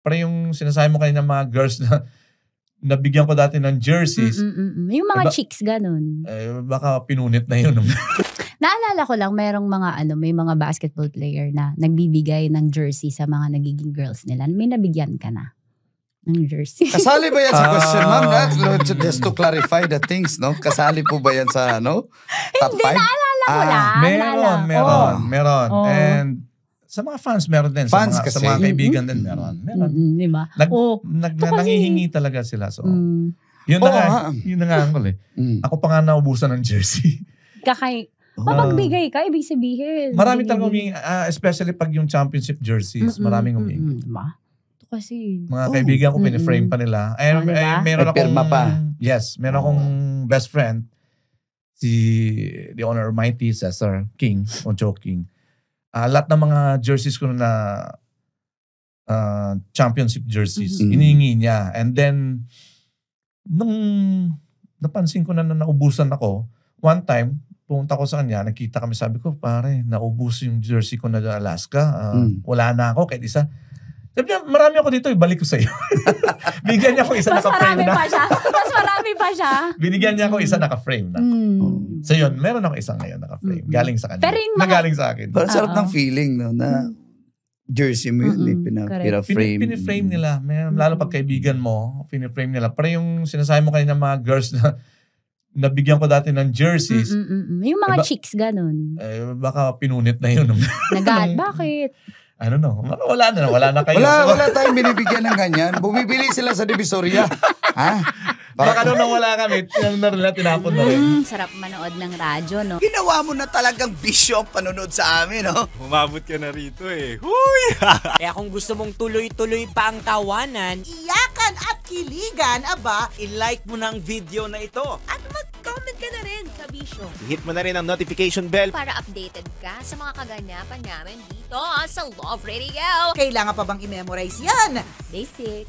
Pero yung sinasabi mo kanina mga girls na nabigyan ko dati ng jerseys. Yung mga chicks, ganun. Baka pinunit na yun. Naalala ko lang, may mga basketball player na nagbibigay ng jersey sa mga nagiging girls nila. May nabigyan ka na ng jersey. Kasali ba yan sa question, ma'am? Just to clarify the things, no? Kasali po ba yan sa, top 5? Hindi, naalala ko lang. Meron. And sa mga fans, meron din. Fans sa mga kaibigan din, meron. Diba? Nangihingi talaga sila. So, yun na nga, Uncle. Ako pa nga naubusan ng jersey. Mapagbigay ka, ibig sabihin. Marami talaga humingi, especially pag yung championship jerseys, maraming humingi. Diba? Ito kasi. Mga kaibigan ko, piniframe pa nila. Meron akong, yes, meron akong best friend, the Honor Mighty Cesar King, Oncho King. Lahat ng mga jerseys ko na championship jerseys, inihingi niya. And then, nung napansin ko na naubusan ako, one time, pumunta ko sa kanya, nakita kami, sabi ko, pare, naubos yung jersey ko na Alaska. Wala na ako, kahit isa. Sabi niya, marami ako dito, ibalik ko sa iyo. Bigyan niya ako isa naka-frame na. Mas marami pa siya. Binigyan niya ako isa naka-frame na. So yun, meron ako isang ngayon naka-frame. Galing sa kanya. Galing sa akin. Parang sarap ng feeling, no, na jersey mo yun, pinaframe. Piniframe nila. Lalo pag kaibigan mo, piniframe nila. Pero yung sinasabi mo kanina mga girls na nabigyan ko dati ng jerseys. Yung mga chicks, ganun. Baka pinunit na yun. Bakit? I don't know. Wala na kayo. Wala tayong binibigyan ng ganyan. Bumibili sila sa Divisoria. Baka nung wala kami, tinapon na rin. Sarap manood ng radyo, no? Ginawa mo na talagang bisyo panonood sa amin, no? Umabot ka na rito eh. Huy! Kaya kung gusto mong tuloy-tuloy pa ang tawanan, iyakan at kiligan, i-like mo na ang video na ito. at mag-comment ka na rin, kabisyo. Hit mo na rin ang notification bell Para updated ka sa mga kaganapan namin dito sa Love Radio. Kailangan pa bang i-memorize yan? Basic.